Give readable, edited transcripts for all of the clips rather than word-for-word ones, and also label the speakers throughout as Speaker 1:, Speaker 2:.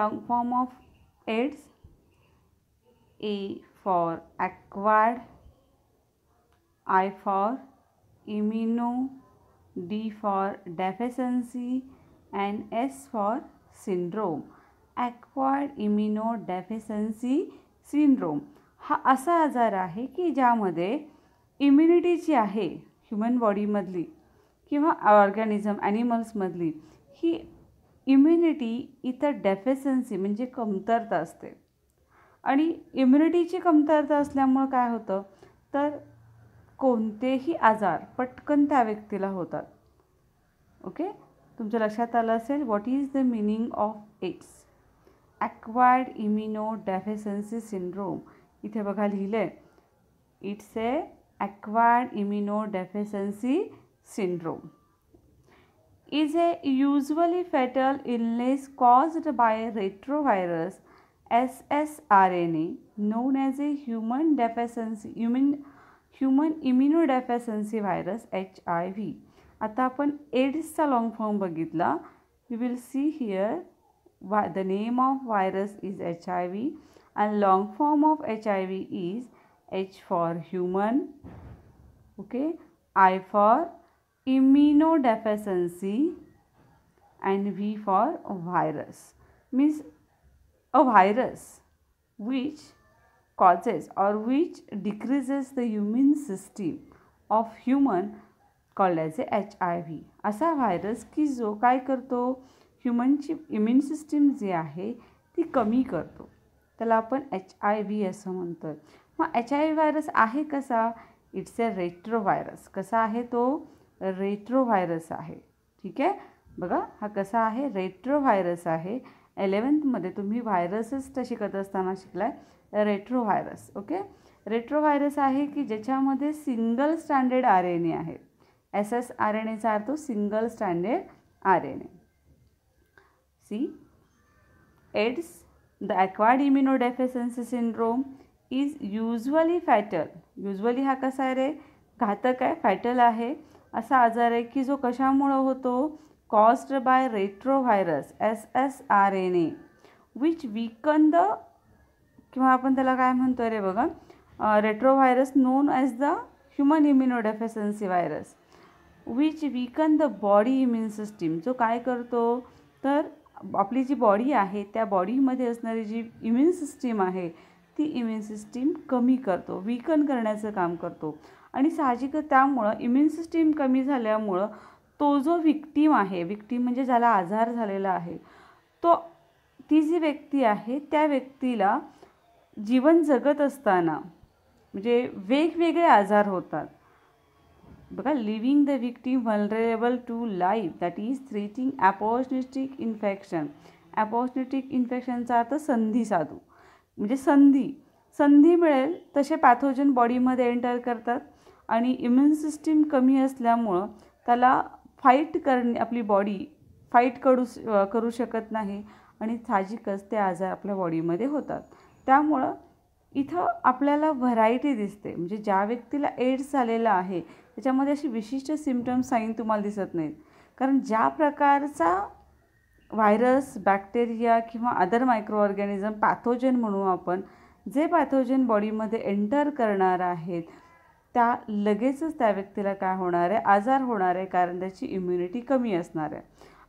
Speaker 1: long form of AIDS? A for acquired, I for immuno, D for deficiency and S for syndrome. Acquired immunodeficiency syndrome हा असा आजार आहे की ज्यामध्ये immunity जी आहे ह्यूमन बॉडीमधली किंवा ऑर्गॅनिझम ॲनिमल्समधली ही इम्युनिटी इथं डेफिशियन्सी म्हणजे कमतरता असते. आणि इम्युनिटीची कमतरता असल्यामुळं काय होतं तर कोणतेही आजार पटकन त्या व्यक्तीला होतात. ओके, तुमच्या लक्षात आलं असेल what is the meaning of AIDS. Acquired immunodeficiency syndrome. इथे बघा लिहिलं आहे it's a acquired immunodeficiency syndrome is a usually fatal illness caused by retrovirus ssRNA known as a human immunodeficiency virus HIV. आता आपण एड्सचा लॉंग फॉर्म बघितला. We will see here the name of virus is HIV and long form of HIV is H for human, okay, I for immunodeficiency and V for virus. Means a virus which causes or which decreases the immune system of human called as a HIV. असा virus की जो काय करतो ह्युमनची immune system जी आहे ती कमी करतो, त्याला आपण HIV असं म्हणतो. मग HIV व्हायरस आहे कसा? It's a retro virus. कसा आहे तो? रेट्रो व्हायरस आहे. ठीक आहे, बघा हा कसा आहे? रेट्रो व्हायरस आहे. 11th तुम्ही व्हायरसेस शिकत असताना शिकलाय retro virus. Okay, retro virus आहे की ज्याच्यामध्ये सिंगल स्टँडर्ड RNA आहे. ssRNAचा अर्थ single standard RNA. See AIDS the acquired immunodeficiency syndrome is usually fatal. Usually हा कसा आहे रे? घातक आहे, फॅटल आहे. असा आजार आहे की जो कशामुळं होतो? Caused by retro virus ssRNA which weaken the, किंवा आपण त्याला काय म्हणतो रे बघा, retro virus non as the human immunodeficiency virus which weaken the body immune system. जो काय करतो तर आपली जी बॉडी आहे त्या बॉडीमध्ये असणारी जी इम्युन सिस्टीम आहे ती इम्युन सिस्टीम कमी करतो, वीकन करण्याचं काम करतो. आणि साहजिकच त्यामुळं इम्युन सिस्टीम कमी झाल्यामुळं तो जो व्हिक्टीम आहे, व्हिक्टीम म्हणजे ज्याला आजार झालेला आहे, तो ती जी व्यक्ती आहे त्या व्यक्तीला जीवन जगत असताना म्हणजे वेगवेगळे आजार होतात. बघा, living the victim vulnerable to life that is threatening opportunistic infection. Opportunistic इन्फेक्शनचा अर्थ संधी साधू, म्हणजे संधी मिळेल तसे पॅथोजन बॉडीमध्ये एंटर करतात आणि इम्युन सिस्टीम कमी असल्यामुळं त्याला आपली बॉडी फाईट करू शकत नाही आणि साहजिकच ते आजार आपल्या बॉडीमध्ये होतात. त्यामुळं इथं आपल्याला व्हरायटी दिसते. म्हणजे ज्या व्यक्तीला एड्स झालेला आहे त्याच्यामध्ये अशी विशिष्ट सिम्पटम्स साईन तुम्हाला दिसत नाहीत, कारण ज्या प्रकारचा व्हायरस, बॅक्टेरिया किंवा अदर मायक्रो ऑर्गॅनिझम पॅथोजन म्हणू आपण, जे पॅथोजन बॉडीमध्ये एंटर करणार आहेत त्या लगेचच त्या व्यक्तीला काय होणार आहे? आजार होणार आहे, कारण त्याची इम्युनिटी कमी असणार आहे.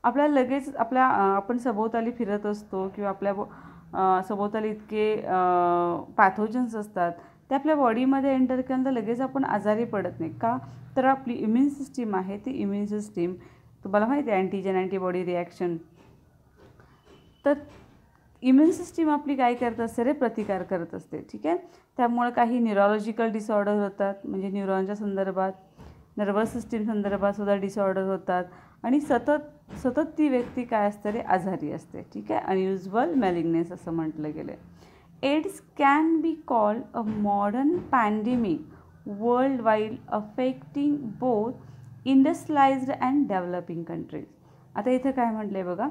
Speaker 1: आपल्याला लगेच आपण सभोवताली फिरत असतो किंवा आपल्या सभोवताली इतके पॅथोजन्स असतात ते आपल्या बॉडीमध्ये एंटर केल्यानंतर लगेच आपण आजारी पडत नाही. का? तर आपली इम्युन सिस्टीम आहे ती इम्युन सिस्टीम तुम्हाला माहिती आहे अँटीजन अँटीबॉडी रिॲक्शन, तर इम्युन सिस्टीम आपली काय करत असते रे? प्रतिकार करत असते. ठीक आहे, त्यामुळे काही न्यूरोलॉजिकल डिसऑर्डर होतात, म्हणजे न्यूरॉनच्या संदर्भात, नर्वस सिस्टीम संदर्भात सुद्धा डिसऑर्डर होतात आणि सतत ती व्यक्ती काय असते रे? आजारी असते. ठीक आहे, अनयुजुअल मॅलिग्नेस असं म्हटलं गेलं. AIDS can be called a modern pandemic world wide affecting both industrialised and developing countries. आता इथं काय म्हटलं आहे बघा,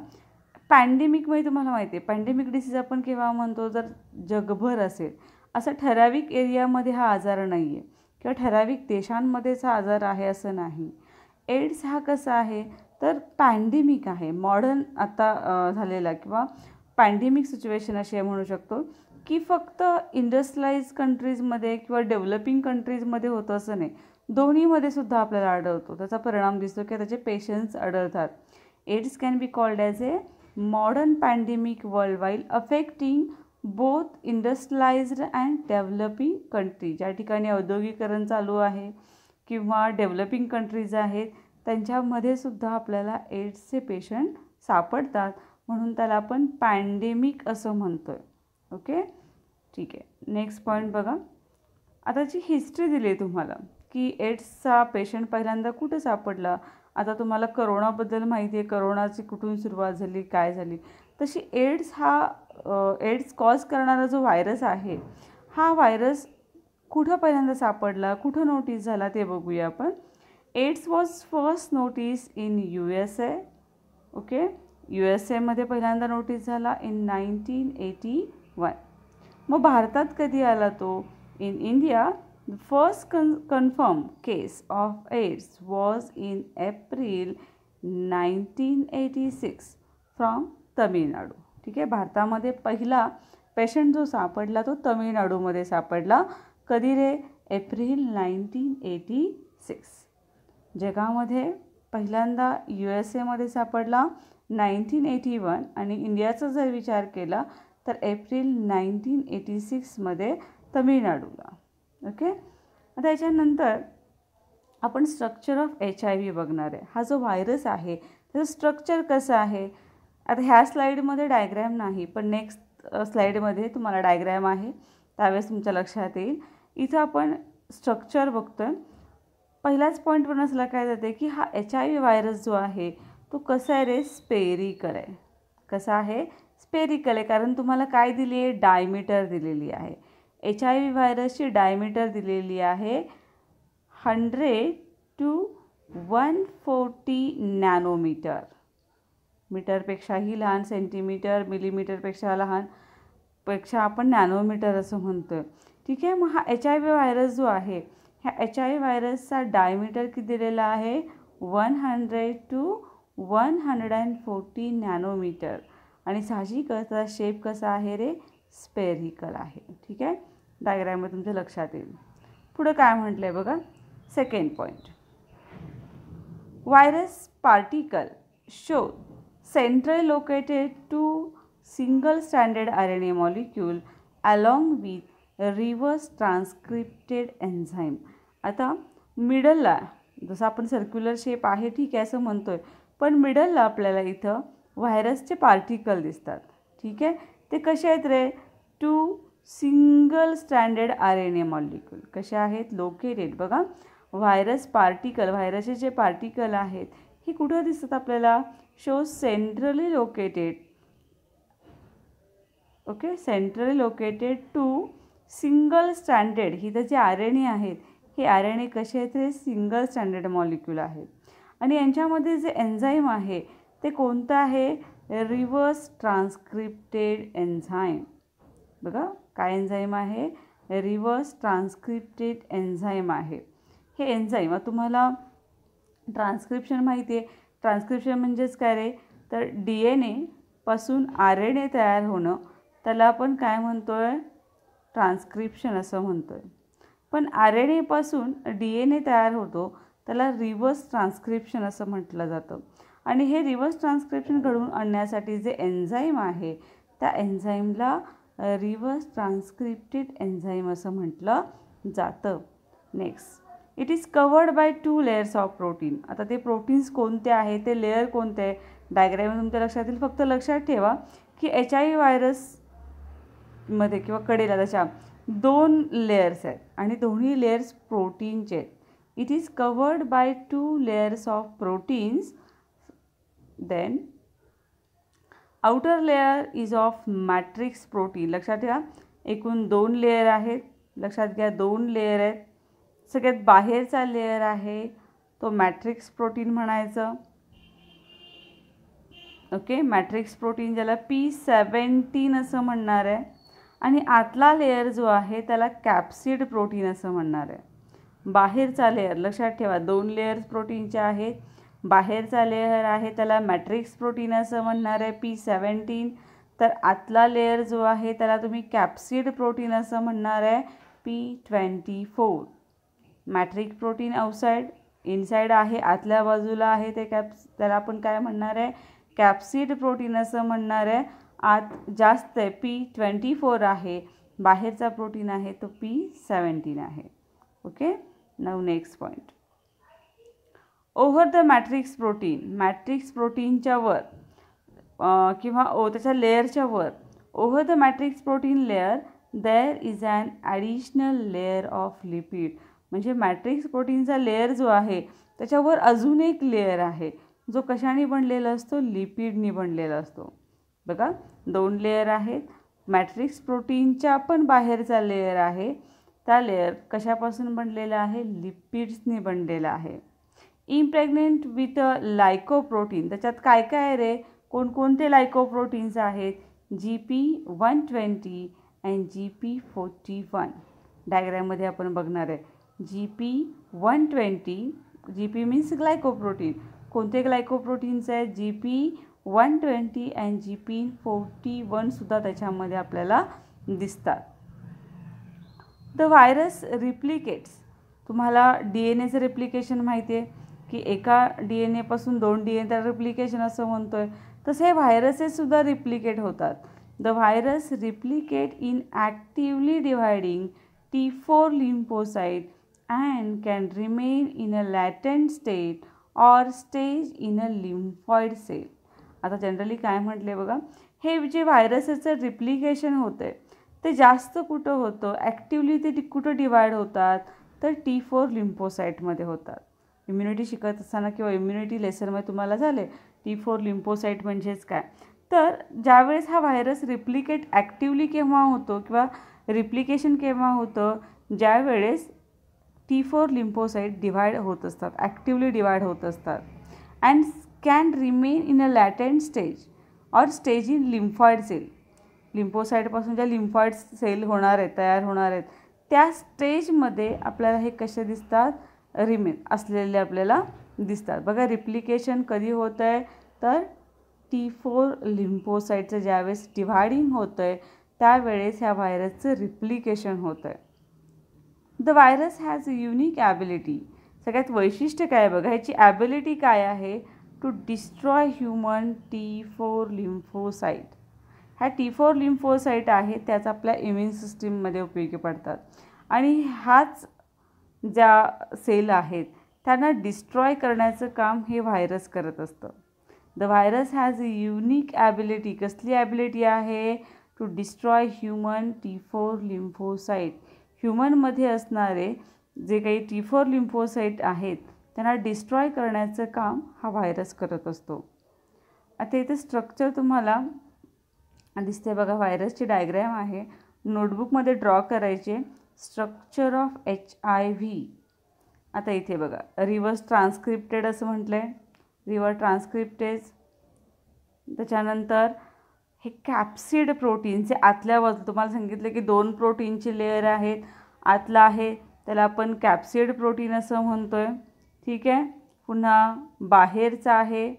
Speaker 1: पॅन्डेमिकमध्ये तुम्हाला माहिती आहे पॅन्डेमिक डिसीज आपण केव्हा म्हणतो? जर जगभर असेल, असं ठराविक एरियामध्ये हा आजार नाही आहे किंवा ठराविक देशांमध्येच हा आजार आहे असं नाही. एड्स हा कसा आहे तर पॅन्डेमिक आहे, मॉडर्न आता झालेला किंवा पॅन्डेमिक सिच्युएशन असे म्हणू शकतो की फक्त इंडस्ट्रियलाइज कंट्रीजमध्ये किंवा डेव्हलपिंग कंट्रीजमध्ये होतं असं नाही, दोन्हीमध्ये सुद्धा आपल्याला आढळतो, त्याचा परिणाम दिसतो की त्याचे पेशंट्स आढळतात. AIDS can be called as a modern pandemic world wide affecting both industrialised and developing country. ज्या ठिकाणी औद्योगिकरण चालू आहे किंवा डेव्हलपिंग कंट्रीज आहेत त्यांच्यामध्ये सुद्धा आपल्याला एड्सचे पेशंट सापडतात, म्हणून त्याला आपण पॅन्डेमिक असं म्हणतो आहे. ओके, ठीक आहे. नेक्स्ट पॉईंट बघा. आता जी हिस्ट्री दिली आहे तुम्हाला की एड्सचा पेशंट पहिल्यांदा कुठे सापडला. आता तुम्हाला करोनाबद्दल माहिती आहे, करोनाची कुठून सुरुवात झाली, काय झाली. तशी एड्स कॉज करणारा जो व्हायरस आहे, हा व्हायरस कुठं पहिल्यांदा सापडला, कुठं नोटीस झाला ते बघूया आपण. AIDS was first notice in USA. Okay, USA पहिल्यांदा नोटीस झाला इन 1981. मग भारतात कधी आला तो. In India the first confirm case of AIDS was in April 1986 from Tamil Nadu. ठीक आहे, भारतामध्ये पहिला पेशंट जो सापडला तो तमिळनाडूमध्ये सापडला. कधी रे. एप्रिल 1986. जगामध्ये पहिल्यांदा USA सापडला 1981 आणि इंडियाचा जर विचार केला तर एप्रिल 1986 तमिळनाडूला. ओके, आता याच्यानंतर आपण स्ट्रक्चर ऑफ HIV बघणार आहे. हा जो व्हायरस आहे त्याचं स्ट्रक्चर कसं आहे. आता ह्या स्लाईडमध्ये डायग्रॅम नाही, पण नेक्स्ट स्लाईडमध्ये तुम्हाला डायग्रॅम आहे, त्यावेळेस तुमच्या लक्षात येईल. इथं आपण स्ट्रक्चर बघतो आहे. पहिल्याच पॉईंटवर असला काय जाते की हा HIV व्हायरस जो आहे तो कसा आहे रे. स्पेरिकल आहे. कसा आहे. स्पेरिकल आहे. कारण तुम्हाला काय दिली आहे. डायमीटर दिलेली आहे. HIV व्हायरसची डायमीटर दिलेली आहे 100 to 140 नॅनोमीटर. मीटरपेक्षाही लहान, सेंटीमीटर, मिलीमीटरपेक्षा लहान पेक्षा आपण नॅनोमीटर असं म्हणतो आहे. ठीक आहे, मग हा HIV व्हायरस जो आहे, ह्या HIV व्हायरसचा डायमीटर किती दिलेला आहे. 100 to 140 नॅनोमीटर. आणि साहजिकच त्याचा शेप कसा आहे रे. स्पेरिकल आहे. ठीक आहे, डायग्राममध्ये तुमच्या लक्षात येईल. पुढं काय म्हटलं आहे बघा. Second point. Virus particle show centrally located to single stranded RNA molecule along with reverse transcripted enzyme. आता मिडलला जसं आपण सर्क्युलर शेप आहे ठीक आहे असं म्हणतोय, पण मिडलला आपल्याला इथं व्हायरसचे पार्टिकल दिसतात. ठीक आहे, ते कसे आहेत रे. 2 सिंगल स्ट्रँडेड RNA मॉलिक्यूल कसे आहेत. लोकेटेड. बघा व्हायरस पार्टिकल, व्हायरसचे जे पार्टिकल आहेत हे कुठं दिसतात आपल्याला. So centrally located. Okay, centrally located 2 single stranded. ही तर जे RNA आहेत हे RNA कसे आहेत रे. सिंगल स्ट्रँडेड मॉलिक्यूल आहेत. आणि यांच्यामध्ये जे एन्झाईम आहे ते कोणतं आहे. Reverse transcripted enzyme. बघा काय एन्झाईम आहे. रिव्हर्स ट्रान्सक्रिप्टेड एन्झाईम आहे. हे एन्झाईम तुम्हाला ट्रान्सक्रिप्शन माहिती आहे. ट्रान्सक्रिप्शन म्हणजेच काय रे. तर DNA पासून RNA तयार होणं त्याला आपण काय म्हणतो आहे. ट्रान्सक्रिप्शन असं म्हणतो आहे. पण RNA पासून DNA तयार होतो त्याला रिव्हर्स ट्रान्सक्रिप्शन असं म्हटलं जातं. आणि हे रिव्हर्स ट्रान्सक्रिप्शन घडवून आणण्यासाठी जे एन्झाईम आहे त्या एन्झाईमला रिव्हर्स ट्रान्सक्रिप्टेड एन्झाईम असं म्हटलं जातं. Next. It is covered by 2 layers of protein. आता ते प्रोटीन्स कोणते आहे, ते लेअर कोणते आहे डायग्राम तुमच्या लक्षात येईल. फक्त लक्षात ठेवा की HIV व्हायरसमध्ये किंवा कडेला त्याच्या 2 लेयर्स आहेत आणि दोन्ही लेयर्स प्रोटीनचे आहेत. It is covered by 2 layers of proteins. Then outer layer is of matrix protein. लक्षात ठेवा एकूण 2 लेयर आहेत. लक्षात घ्या 2 लेयर आहेत. सगळ्यात बाहेरचा लेयर आहे तो मॅट्रिक्स प्रोटीन म्हणायचं. ओके, मॅट्रिक्स प्रोटीन ज्याला P17 असं म्हणणार आहे. आणि आतला लेयर जो आहे त्याला कॅप्सिड प्रोटीन असं म्हणणार आहे. बाहेरचा लेयर लक्षात ठेवा 2 लेयर्स प्रोटीनचे आहेत. बाहेरचा लेयर आहे त्याला मॅट्रिक्स प्रोटीन असं म्हणणार आहे P17. तर आतला लेयर जो आहे त्याला तुम्ही कॅप्सिड प्रोटीन असं म्हणणार आहे, P24. Matrix protein outside, inside आहे, आतल्या बाजूला आहे ते त्याला आपण काय म्हणणार आहे, कॅप्सिड प्रोटीन असं म्हणणार आहे. आत जास्त आहे, P24 आहे, बाहेरचा प्रोटीन आहे तो P17 आहे. Okay, now next point. Over the matrix protein, matrix प्रोटीनच्या वर किंवा त्याच्या लेअरच्या वर, over the matrix protein layer there is an additional layer of lipid. म्हणजे मॅट्रिक्स प्रोटीनचा लेअर जो आहे त्याच्यावर अजून एक लेअर आहे जो कशाने बनलेला असतो, लिपिडनी बनलेला असतो. बघा 2 लेअर आहेत. मॅट्रिक्स प्रोटीनच्या पण बाहेरचा लेअर आहे, त्या लेअर कशापासून बनलेला आहे, लिपिड्सनी बनलेला आहे. इम्प्रेग्नेंट विथ लायकोप्रोटीन, त्याच्यात काय काय आहे रे, कोणकोणते लायकोप्रोटीन्स आहेत, GP120 अँड GP41. डायग्राममध्ये आपण बघणार आहे. GP120, GP means glycoprotein. कोणते ग्लायकोप्रोटीन्स आहेत, GP120 अँड GP41 सुद्धा त्याच्यामध्ये आपल्याला दिसतात. The virus replicates. तुम्हाला DNA चं रिप्लिकेशन माहिती आहे की एका DNA पासून 2 DNA त्याला रिप्लिकेशन असं म्हणतोय. तसे हे व्हायरसेस सुद्धा रिप्लिकेट होतात. The virus replicate in actively dividing T4 lymphocyte and can remain in a latent state or stage in a lymphoid cell. आता जनरली काय म्हटले बघा, हे जे व्हायरसेसचं रिप्लिकेशन होतं आहे ते जास्त कुठं होतं, ॲक्टिवली ते कुठं डिवाइड होतात, तर T4 लिम्फोसाईटमध्ये होतात. इम्युनिटी शिकत असताना किंवा इम्युनिटी लेसनमध्ये तुम्हाला झाले T4 लिम्फोसाईट म्हणजेच काय, तर ज्यावेळेस हा व्हायरस रिप्लिकेट ॲक्टिवली केव्हा होतो किंवा रिप्लिकेशन केव्हा होतं, ज्यावेळेस T4 लिम्फोसाईट डिवाइड होत असतात, ॲक्टिवली डिवाइड होत असतात. And can remain in a latent stage or stage in lymphoid cell. लिम्फोसाईटपासून ज्या लिम्फॉइड सेल होणार आहेत, तयार होणार आहेत, त्या स्टेजमध्ये आपल्याला हे कसे दिसतात, रिमेन असलेले आपल्याला दिसतात. बघा रिप्लिकेशन कधी होतं आहे, तर T4 लिम्फोसाईटचं ज्यावेळेस डिव्हायडिंग होतं आहे त्यावेळेस ह्या व्हायरसचं रिप्लिकेशन होतं आहे. The virus has a unique ability. सगळ्यात वैशिष्ट्य काय आहे बघा, ह्याची ॲबिलिटी काय आहे, to destroy human T4 lymphocyte. ह्या T4 लिम्फोसाईट आहेत त्याच आपल्या इम्युन सिस्टीममध्ये उपयोगी पडतात आणि हाच ज्या सेल आहेत त्यांना डिस्ट्रॉय करण्याचं काम हे व्हायरस करत असतं. The virus has a unique ability. कसली ॲबिलिटी आहे, to destroy human T4 lymphocyte. ह्युमनमध्ये असणारे जे काही T4 लिम्फोसाईट आहेत त्यांना डिस्ट्रॉय करण्याचं काम हा व्हायरस करत असतो. आता इथे स्ट्रक्चर तुम्हाला दिसते बघा, व्हायरसची डायग्रॅम आहे, नोटबुकमध्ये ड्रॉ करायचे. Structure of HIV. आता इथे बघा रिव्हर्स ट्रान्सक्रिप्टेड असं म्हटलं आहे, रिव्हर्स ट्रान्सक्रिप्टेज. त्याच्यानंतर हे कॅप्सिड प्रोटीनचे आतल्या बाजू, तुम्हाला सांगितलं की 2 प्रोटीनचे लेयर आहेत. आतला आहे त्याला आपण कॅप्सिड प्रोटीन असं म्हणतोय, ठीक आहे. पुन्हा बाहेरचा आहे,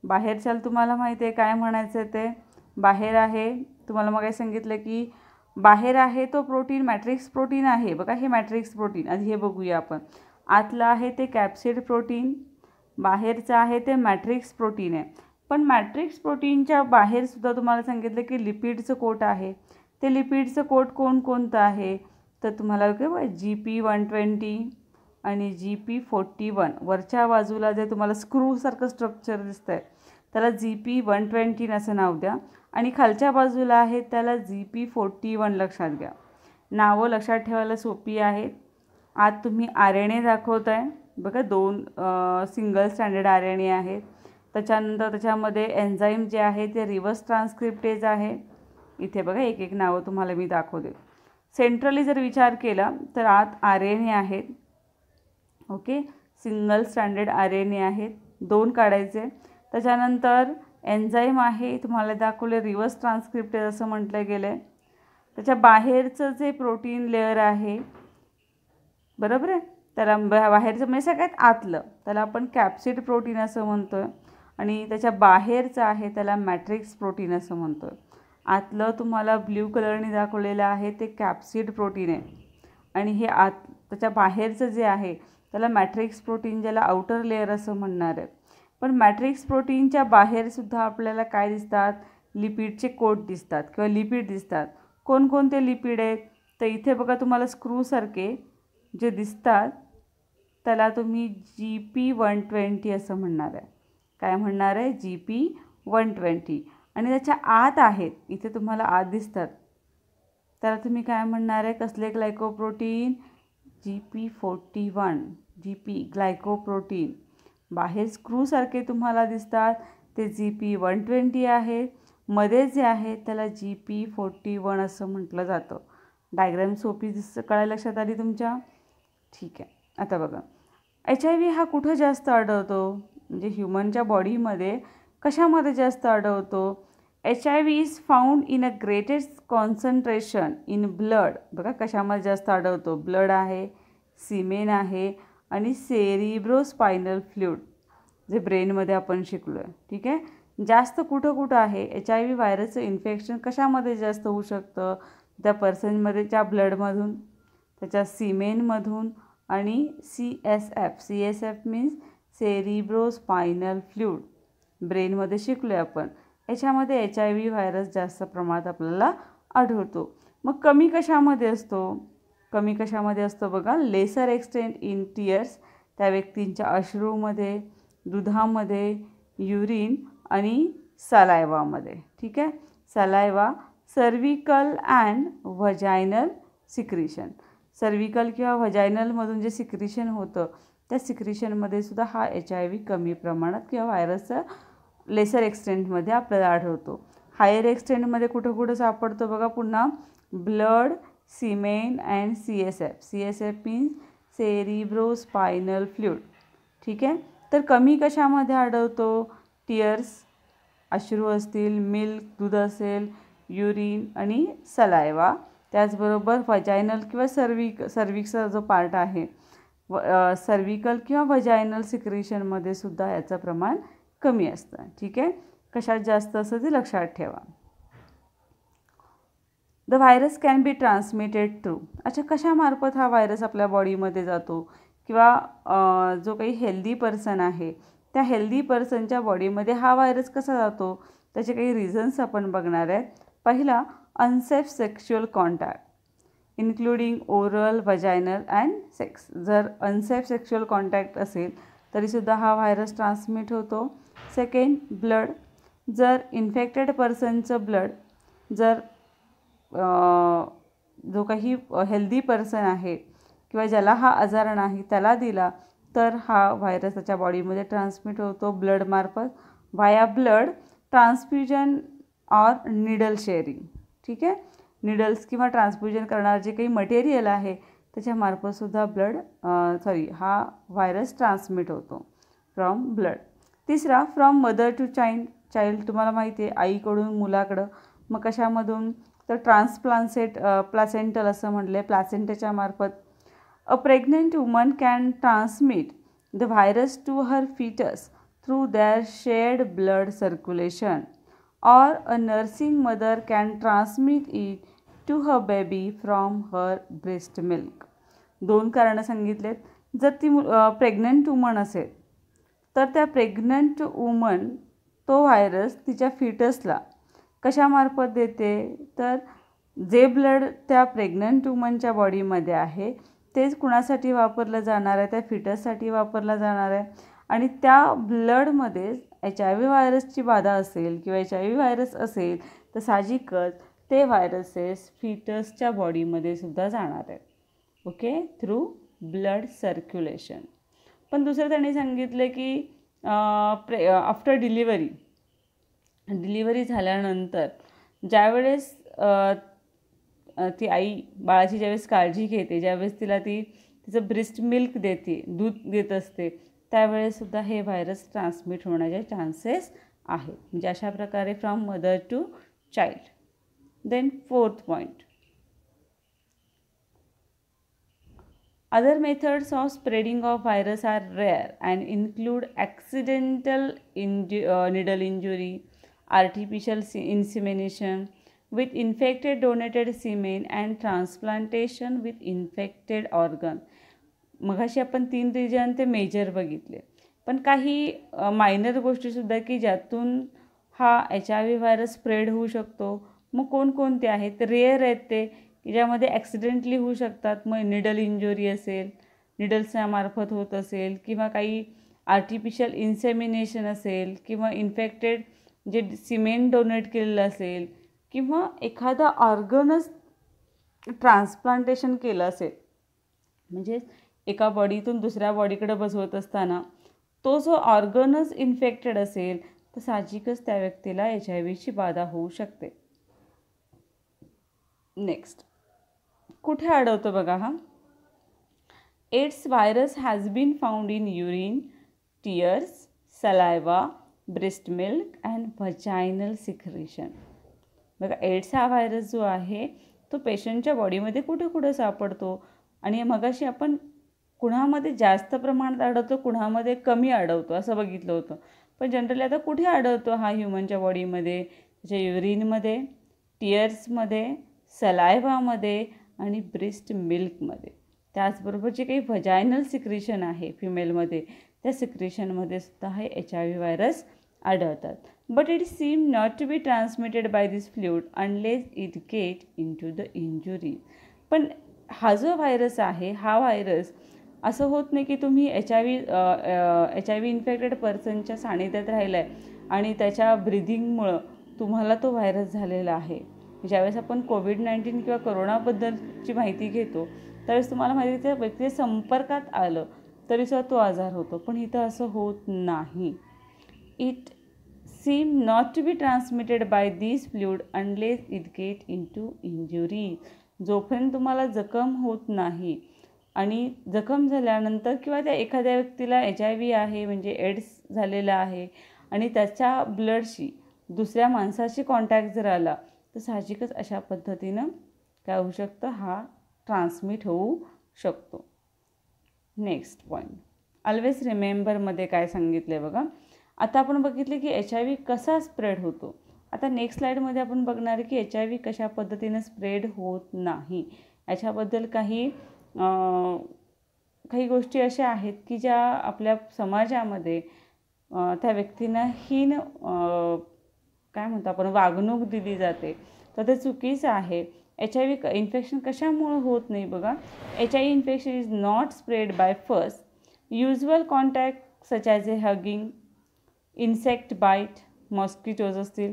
Speaker 1: बाहेरच्याला तुम्हाला माहिती आहे काय म्हणायचं ते, बाहेर आहे. तुम्हाला मग काय सांगितलं की बाहेर आहे तो प्रोटीन मॅट्रिक्स प्रोटीन आहे. बघा हे मॅट्रिक्स प्रोटीन, आधी हे बघूया आपण. आतला आहे ते कॅप्सिड प्रोटीन, बाहेरचं आहे ते मॅट्रिक्स प्रोटीन आहे. पण मॅट्रिक्स प्रोटीनच्या बाहेरसुद्धा तुम्हाला सांगितलं की लिपिडचं कोट आहे. ते लिपिडचं कोट कोणतं आहे, तर तुम्हाला GP120 आणि GP41. वरच्या बाजूला जे तुम्हाला स्क्रूसारखं स्ट्रक्चर दिसतं आहे त्याला GP120 असं नाव द्या आणि खालच्या बाजूला आहे त्याला GP41 लक्षात घ्या. नावं लक्षात ठेवायला सोपी आहेत. आत तुम्ही RNA दाखवत आहे बघा, 2 सिंगल स्टँडर्ड RNA आहेत. त्याच्यानंतर त्याच्यामध्ये एन्झाईम जे आहे ते रिव्हर्स ट्रान्सक्रिप्टेज आहे. इथे बघा एक एक नावं तुम्हाला मी दाखवते. सेंट्रली जर विचार केला तर आत RNA आहेत, ओके, सिंगल स्टँडर्ड RNA आहेत, 2 काढायचे. त्याच्यानंतर एन्झाईम आहे, तुम्हाला दाखवले रिव्हर्स ट्रान्सक्रिप्टेज असं म्हटलं गेलं आहे. त्याच्या बाहेरचं जे प्रोटीन लेअर आहे, बरोबर आहे, त्याला बाहेरचं म्हणजे सगळ्यात आतलं त्याला आपण कॅप्सिड प्रोटीन असं म्हणतो आहे आणि त्याच्या बाहेरचं आहे त्याला मॅट्रिक्स प्रोटीन असं म्हणतो आहे. आतलं तुम्हाला ब्ल्यू कलरने दाखवलेलं आहे ते कॅप्सिड प्रोटीन आहे आणि हे त्याच्या बाहेरचं जे आहे त्याला मॅट्रिक्स प्रोटीन, ज्याला आउटर लेअर असं म्हणणार आहे. पण मॅट्रिक्स प्रोटीनच्या बाहेरसुद्धा आपल्याला काय दिसतात, लिपिडचे कोट दिसतात किंवा लिपिड दिसतात. कोणकोणते लिपिड आहेत, तर इथे बघा तुम्हाला स्क्रूसारखे जे दिसतात त्याला तुम्ही GP120 असं म्हणणार आहे. काय म्हणणार आहे, GP120. आणि त्याच्या आत आहेत, इथे तुम्हाला आत दिसतात, त्याला तुम्ही काय म्हणणार आहे, कसले ग्लायकोप्रोटीन, GP41, GP ग्लायकोप्रोटीन. बाहेर स्क्रूसारखे तुम्हाला दिसतात ते GP120 आहेत, मध्ये जे आहे त्याला GP41 असं म्हटलं जातं. डायग्राम सोपी कळायला लक्षात आली तुमच्या? ठीक आहे. आता बघा, HIV हा कुठं जास्त आढळतो, म्हणजे ह्युमनच्या बॉडीमध्ये कशामध्ये जास्त आढळतो. HIV is found in a greatest concentration in blood. बघा कशामध्ये जास्त आढळतो, ब्लड आहे, सिमेन आहे आणि सेरिब्रोस्पायनल फ्लुइड, जे ब्रेनमध्ये आपण शिकलो आहे. ठीक आहे. जास्त कुठं आहे HIV व्हायरसचं इन्फेक्शन कशामध्ये जास्त होऊ शकतं, त्या पर्सनमध्ये, त्या ब्लडमधून, त्याच्या सिमेनमधून आणि CSF मीन्स सेरिब्रोस्पायनल फ्लुइड, ब्रेनमध्ये शिकलो आहे आपण. याच्यामध्ये HIV व्हायरस जास्त प्रमाणात आपल्याला आढळतो. मग कमी कशामध्ये असतो, कमी कशामध्ये असतो बघा, लेसर एक्सटेंट इन टीयर्स, त्या व्यक्तींच्या अश्रूमध्ये, दुधामध्ये, युरिन आणि सलायवामध्ये. ठीक आहे. Saliva, cervical and व्हजायनल secretion. Cervical किंवा व्हजायनलमधून जे सिक्रिशन होतं त्या सिक्रिशनमध्ये सुद्धा हा HIV कमी प्रमाणात किंवा व्हायरसचा लेसर एक्सटेंटमध्ये आपल्याला आढळतो. हायर एक्सटेंटमध्ये कुठं सापडतो बघा, पुन्हा blood, semen and CSF means cerebrospinal fluid. ठीक आहे. तर कमी कशामध्ये आढळतो, टीयर्स, अश्रू असतील, मिल्क, दूध असेल, युरिन आणि सलायवा. त्याचबरोबर व्हजायनल किंवा सर्विक्सचा जो पार्ट आहे, सर्विकल किंवा व्हजायनल सिक्रिशनमध्ये सुद्धा याचं प्रमाण कमी असतं. ठीक आहे. कशात जास्त असतं ते लक्षात ठेवा. The virus can be transmitted through. अच्छा, कशामार्फत हा व्हायरस आपल्या बॉडीमध्ये जातो, किंवा जो काही हेल्दी पर्सन आहे त्या हेल्दी पर्सनच्या बॉडीमध्ये हा व्हायरस कसा जातो, त्याचे काही रिझन्स आपण बघणार आहेत. पहिला, unsafe sexual contact including oral, vaginal and sex. जर अनसेफ सेक्शुअल कॉन्टॅक्ट असेल तरीसुद्धा हा व्हायरस ट्रान्समिट होतो. Second, blood. जर इन्फेक्टेड पर्सनचं ब्लड जर जो काही हेल्दी पर्सन आहे किंवा ज्याला हा आजार नाही त्याला दिला तर हा व्हायरस त्याच्या बॉडीमध्ये ट्रान्समिट होतो ब्लडमार्फत, via blood transfusion or needle sharing. ठीक आहे. निडल्स किंवा ट्रान्सफ्युजन करणारं जे काही मटेरियल आहे त्याच्यामार्फतसुद्धा हा व्हायरस ट्रान्समिट होतो फ्रॉम ब्लड. तिसरा, फ्रॉम मदर टू चाइल्ड. तुम्हाला माहिती आहे, आईकडून मुलाकडं. मग कशामधून, तर प्लासेंटल असं म्हटलं आहे, प्लासेंटाच्या मार्फत. A pregnant woman can transmit the virus to her foetus through their shared blood circulation, or a nursing mother can transmit it to her baby from her breast milk. दोन कारणं सांगितलेत. जर ती प्रेग्नंट वुमन असेल तर त्या pregnant woman तो virus तिच्या फिटसला कशामार्फत देते, तर जे ब्लड त्या प्रेग्नंट वुमनच्या बॉडीमध्ये आहे तेच कुणासाठी वापरलं जाणार आहे, त्या फिटससाठी वापरलं जाणार आहे. आणि त्या ब्लडमध्ये HIV व्हायरसची बाधा असेल किंवा HIV व्हायरस असेल तर साहजिकच ते व्हायरसेस फिटसच्या बॉडीमध्ये सुद्धा जाणार आहे. Okay, through blood circulation. पण दुसरं त्यांनी सांगितलं की आफ्टर डिलिव्हरी झाल्यानंतर ज्यावेळेस ती आई बाळाची ज्यावेळेस काळजी घेते, ज्यावेळेस तिचं ब्रेस्ट मिल्क देते, दूध देत असते, त्यावेळेससुद्धा हे व्हायरस ट्रान्समिट होण्याचे चान्सेस आहेत. म्हणजे अशा प्रकारे from mother to child. Then fourth point, other methods of spreading of virus are rare and include accidental needle injury, artificial insemination, with infected donated semen and transplantation with infected organ. मगाशी आपण 3 region ते major बघितले, पण काही minor गोष्टीसुद्धा की ज्यातून हा HIV व्हायरस स्प्रेड होऊ शकतो. मग कोणकोणते आहेत? रेअर आहेत ते, की ज्यामध्ये ॲक्सिडेंटली होऊ शकतात. मग निडल इंजुरी असेल, निडल्सच्या मार्फत होत असेल, किंवा काही आर्टिफिशियल इन्सेमिनेशन असेल, किंवा इन्फेक्टेड जे सिमेंट डोनेट केलेलं असेल, किंवा एखादा ऑर्गनच ट्रान्सप्लांटेशन केलं असेल, म्हणजे एका बॉडीतून दुसऱ्या बॉडीकडे बसवत असताना तो जो ऑर्गनच इन्फेक्टेड असेल, तर साहजिकच त्या व्यक्तीला HIV बाधा होऊ शकते. नेक्स्ट, कुठे आढळतो बघा हा? AIDS virus has been found in urine, tears, saliva, breast milk and vaginal secretion. बघा, एड्स हा व्हायरस जो आहे तो पेशंटच्या बॉडीमध्ये कुठे कुठे सापडतो, आणि मगाशी आपण कुणामध्ये जास्त प्रमाणात आढळतो, कुणामध्ये कमी आढळतो असं बघितलं होतं. पण जनरली आता कुठे आढळतो हा ह्युमनच्या बॉडीमध्ये? त्याच्या युरिनमध्ये, टीयर्समध्ये, सलायवामध्ये आणि ब्रेस्ट मिल्कमध्ये. त्याचबरोबर जे काही व्हजायनल सिक्रेशन आहे फिमेलमध्ये, त्या सिक्रेशनमध्ये सुद्धा हे HIV व्हायरस आढळतात. But it seem not to be transmitted by this fluid unless it get into the injury. पण हा जो व्हायरस आहे, हा व्हायरस असं होत नाही की तुम्ही HIV इन्फेक्टेड पर्सनच्या सानिध्यात राहिला आहे आणि त्याच्या ब्रिदिंगमुळं तुम्हाला तो व्हायरस झालेला आहे. ज्यावेळेस आपण कोविड-19 किंवा कोरोनाबद्दलची माहिती घेतो त्यावेळेस तुम्हाला माहिती त्या व्यक्तीच्या संपर्कात आलं तरीसुद्धा तो आजार होतो, पण इथं असं होत नाही. It seem not to be transmitted by this fluid unless it get into injury. जोपर्यंत तुम्हाला जखम होत नाही, आणि जखम झाल्यानंतर किंवा त्या एखाद्या व्यक्तीला HIV आहे म्हणजे एड्स झालेला आहे आणि त्याच्या ब्लडशी दुसऱ्या माणसाशी कॉन्टॅक्ट जर आला तर साहजिकच अशा पद्धतीनं काय होऊ शकतं? हा ट्रान्समिट होऊ शकतो. नेक्स्ट पॉईंट, ऑलवेज रिमेंबरमध्ये काय सांगितलं आहे बघा. आता आपण बघितले की HIV कसा स्प्रेड होतो. आता नेक्स्ट स्लाईडमध्ये आपण बघणार की HIV कशा पद्धतीनं स्प्रेड होत नाही. याच्याबद्दल काही गोष्टी अशा आहेत की ज्या आपल्या समाजामध्ये त्या व्यक्तींना काय म्हणतो आपण वागणूक दिली जाते, तर ते चुकीचं आहे. HIV इन्फेक्शन कशामुळे होत नाही बघा. HIV infection is not spread by first usual contact such as a hugging, insect bite, mosquitoes असतील,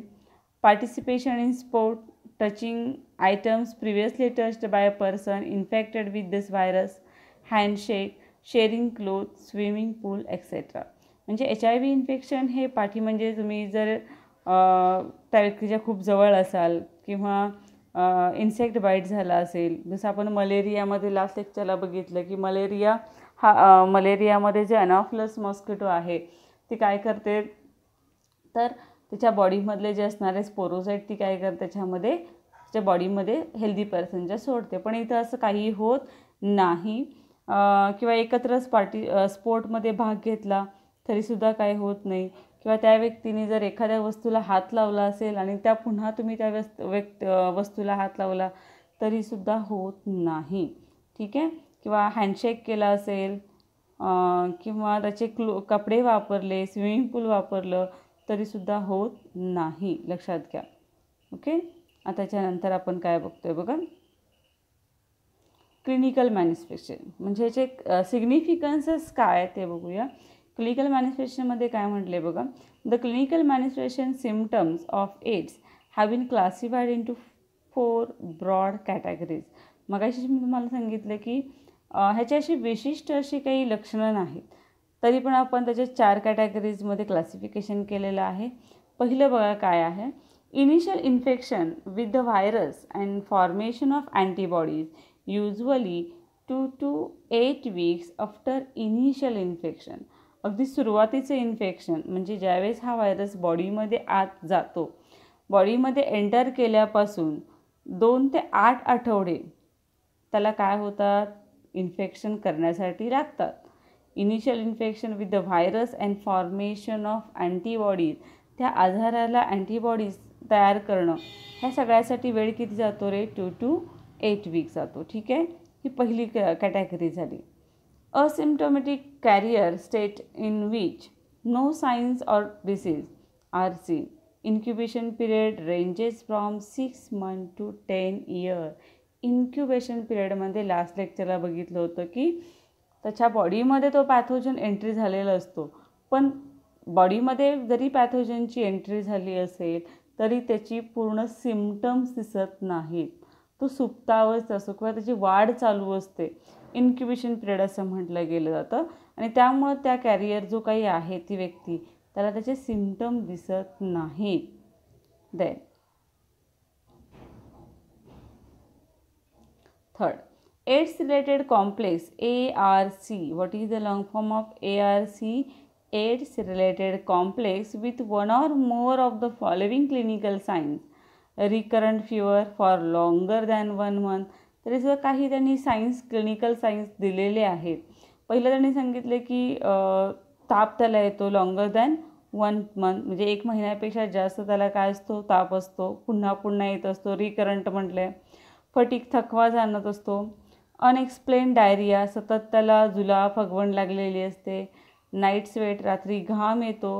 Speaker 1: participation in sport, touching items previously touched by a person infected with this virus, handshake, sharing cloth, swimming pool etcetera. म्हणजे HIV infection हे म्हणजे तुम्ही जर त्या व्यक्तीच्या खूप जवळ असाल किंवा इन्सेक्ट बाईट झाला असेल, जसं आपण मलेरियामध्ये लास्ट लेक्चरला बघितलं की मलेरियामध्ये जे अनॉफिलस मॉस्किटो आहे ती काय करते, तर त्याच्या बॉडीमधले जे असणारे स्पोरोसाईट ती काय करते, त्याच्या बॉडीमध्ये हेल्दी पर्सनच्या सोडते. पण इथं असं काही होत नाही. किंवा एकत्रच स्पोर्टमध्ये भाग घेतला तरीसुद्धा काही होत नाही. किंवा त्या व्यक्तीने जर एखाद्या वस्तूला हात लावला असेल आणि पुन्हा तुम्ही त्या वस्तूला हात लावला तरीसुद्धा होत नाही. ठीक आहे. किंवा हँडशेक केला असेल किंवा त्याचे कपडे वापरले, स्विमिंग पूल वापरलं तरीसुद्धा होत नाही, लक्षात घ्या. ओके. आता त्याच्यानंतर आपण काय बघतोय बघा, क्लिनिकल मॅनिफेस्टेशन. म्हणजे याचे सिग्निफिकन्सेस काय ते बघूया. क्लिनिकल मॅनिफेस्टेशनमध्ये काय म्हटले बघा, the clinical manifestation symptoms of AIDS have been classified into 4 broad categories. मगाशी मी तुम्हाला सांगितलं की ह्याची अशी विशिष्ट अशी काही लक्षणं नाहीत, तरी पण आपण त्याच्या 4 कॅटेगरीजमध्ये क्लासिफिकेशन केलेलं आहे. पहिलं बघा काय आहे, initial infection with the virus and formation of antibodies usually 2 to 8 weeks after initial infection. अगदी सुरुवातीचं इन्फेक्शन म्हणजे ज्यावेळेस हा व्हायरस बॉडीमध्ये आत जातो, बॉडीमध्ये एंटर केल्यापासून 2 ते 8 आठवडे त्याला काय होतात, इन्फेक्शन करण्यासाठी लागतात. Initial infection with the virus and formation of antibodies, त्या आजाराला अँटीबॉडीज तयार करणं, ह्या सगळ्यासाठी वेळ किती जातो रे? 2 to 8 वीक जातो. ठीक आहे, ही पहिली कॅटेगरी झाली. Asymptomatic carrier state in which no signs or disease are seen. Incubation period ranges from 6 months to 10 years. Incubation पिरियडमध्ये लास्ट लेक्चरला बघितलं होतं की त्याच्या बॉडीमध्ये तो पॅथोजन एंट्री झालेला असतो, पण बॉडीमध्ये जरी पॅथोजनची एंट्री झाली असेल तरी त्याची पूर्ण सिम्पटम्स दिसत नाहीत. तो सुप्तावस्थेत असतो किंवा त्याची वाढ चालू असते. इन्क्युबेशन पिरियड असं म्हटलं गेलं जातं आणि त्यामुळं त्या कॅरियर जो काही आहे ती व्यक्ती, त्याला त्याचे सिम्पटम दिसत नाहीत. Then third, AIDS related complex, ARC. What is the long form of ARC? AIDS related complex with one or more of the following clinical signs. Recurrent fever for longer than 1 month. तरी सुद्धा काही त्यांनी science, clinical science दिलेले आहेत. पहिलं त्यांनी सांगितले की ताप त्याला येतो लॉंगर दॅन 1 month, म्हणजे 1 महिन्यापेक्षा जास्त त्याला काय असतो? ताप असतो, पुन्हा पुन्हा येत असतो. रिकरंट म्हटलं आहे. फटीक, थकवा जाणवत असतो. अनएक्सप्लेन डायरिया, सतत त्याला जुलाब, फगवण लागलेली असते. नाईट स्वेट, रात्री घाम येतो.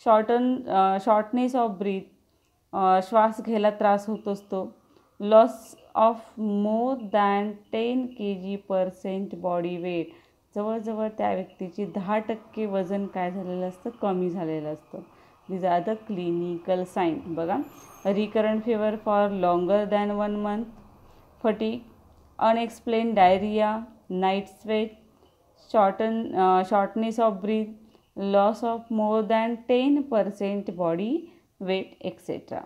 Speaker 1: शॉर्टनेस ऑफ ब्रीथ, श्वास घ्यायला त्रास होत असतो. Loss of more than 10 kg% body weight, जवळजवळ त्या व्यक्तीची 10% वजन काय झालेलं असतं? कमी झालेलं असतं. These are the clinical sign. बघा, recurrent fever for longer than 1 month, fatigue, unexplained diarrhoea, night sweat, shortness of breath, loss of more than 10% body weight etcetera.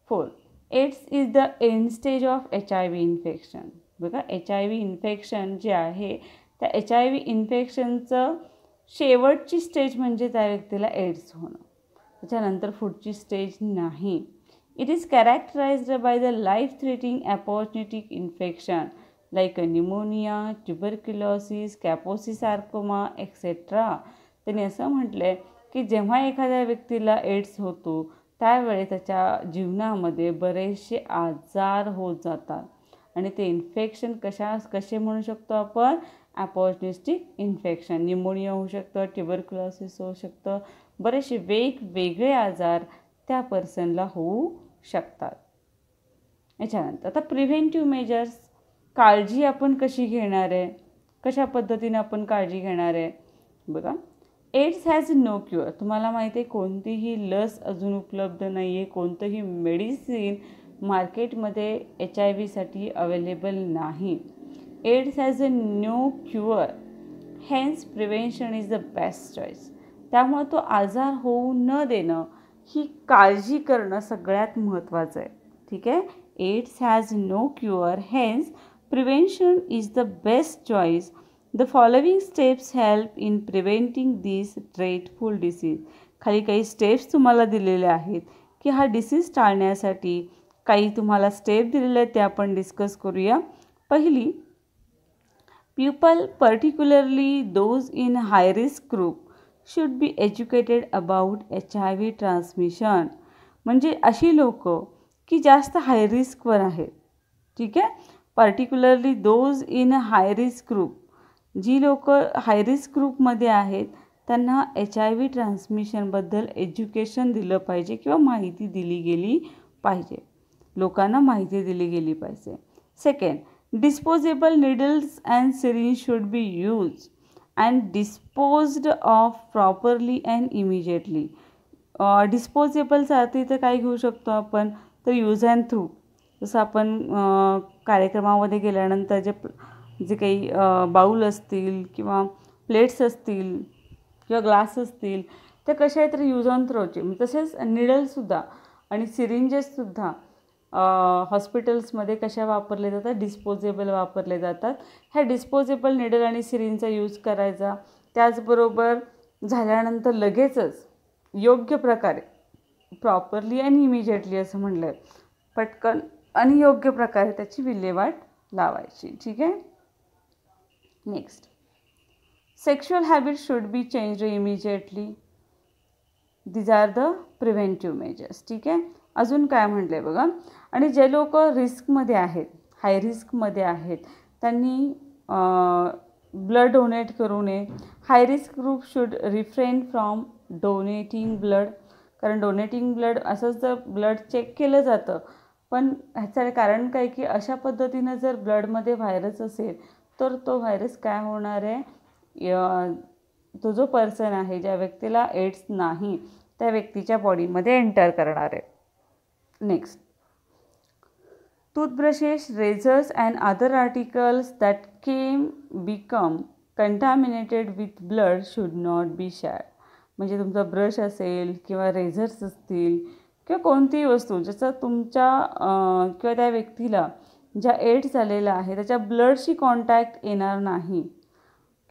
Speaker 1: 4. AIDS is the end stage of HIV infection. बघा, HIV infection जे आहे त्या HIV इन्फेक्शनचं शेवटची stage म्हणजे त्या व्यक्तीला AIDS होणं, त्याच्यानंतर पुढची स्टेज नाही. It is characterized by the life-threatening opportunistic infection like pneumonia, tuberculosis, Kaposi sarcoma, etc. त्यांनी असं म्हटलं आहे की जेव्हा एखाद्या व्यक्तीला एड्स होतो त्यावेळी त्याच्या जीवनामध्ये बरेचसे आजार होत जातात आणि ते इन्फेक्शन कसे म्हणू शकतो आपण? अपॉर्च्युनिस्टिक इन्फेक्शन. न्यूमोनिया होऊ शकतं, ट्युबरक्युलोसिस होऊ शकतं, बरेचसे वेगवेगळे आजार त्या पर्सनला होऊ शकतात. याच्यानंतर आता प्रिव्हेंटिव्ह मेजर्स, काळजी आपण कशी घेणार आहे, कशा पद्धतीने आपण काळजी घेणार आहे? बघा, एड्स हॅज नो क्युअर. तुम्हाला माहिती आहे कोणतीही लस अजून उपलब्ध नाही आहे, कोणतंही मेडिसिन मार्केटमध्ये HIV अवेलेबल नाही. AIDS has a no cure, hence prevention is the best choice. त्यामुळे तो आजार होऊ न देणं, ही काळजी करणं सगळ्यात महत्त्वाचं आहे. ठीक आहे, AIDS has no cure, hence prevention is the best choice. The following steps help in preventing this dreadful disease. खाली काही स्टेप्स तुम्हाला दिलेले आहेत की हा डिसीज टाळण्यासाठी काही तुम्हाला स्टेप दिलेले आहेत, ते आपण डिस्कस करूया. पहिली, people particularly those in high risk group should be educated about HIV transmission. म्हणजे अशी लोक की जास्त हाय रिस्कवर आहेत. ठीक आहे, particularly those in high risk group, जी लोक हाय रिस्क ग्रुपमध्ये आहेत त्यांना HIV ट्रान्समिशनबद्दल एज्युकेशन दिलं पाहिजे किंवा माहिती दिली गेली पाहिजे, लोकांना माहिती दिली गेली पाहिजे. Second, disposable needles and syringe should be use and disposed of properly and immediately. डिस्पोजेबलचा अर्थ इथं काय घेऊ शकतो आपण? तर यूज अँड थ्रू. जसं आपण कार्यक्रमामध्ये गेल्यानंतर जे काही बाऊल असतील किंवा प्लेट्स असतील किंवा ग्लास असतील ते कशा आहेत तर यूज अँड थ्रोचे. तसेच निडलसुद्धा आणि सिरिंजेससुद्धा हॉस्पिटल्समध्ये कशा वापरले जातात? डिस्पोजेबल वापरले जातात. ह्या डिस्पोजेबल निडल आणि सिरिंजचा यूज करायचा, त्याचबरोबर झाल्यानंतर लगेचच योग्य प्रकारे प्रॉपरली आणि इमिजिएटली असं म्हटलं आहे, पटकन आणि योग्य प्रकारे त्याची विल्हेवाट लावायची. ठीक आहे. Next, sexual habit should be changed immediately. These are the preventive measures. ठीक आहे, अजून काय म्हटलं आहे बघा, आणि जे लोक रिस्कमध्ये आहेत, हाय रिस्कमध्ये आहेत, त्यांनी ब्लड डोनेट करू नये. हाय risk group should refrain from donating blood. कारण डोनेटिंग ब्लड असंच जर ब्लड चेक केलं जातं, पण ह्याचं कारण काय की अशा पद्धतीनं जर ब्लडमध्ये व्हायरस असेल तर तो व्हायरस काय होणार आहे, तो जो पर्सन आहे, ज्या व्यक्तीला एड्स नाही त्या व्यक्तीच्या बॉडीमध्ये एंटर करणार आहे. Next, toothbrushes, razors and other articles that become contaminated with blood should not be shared. म्हणजे तुमचा ब्रश असेल किंवा रेझर्स असतील किंवा कोणतीही वस्तू ज्याचा तुमच्या किंवा त्या व्यक्तीला ज्या एड्स झालेला आहे त्याच्या ब्लडशी कॉन्टॅक्ट येणार नाही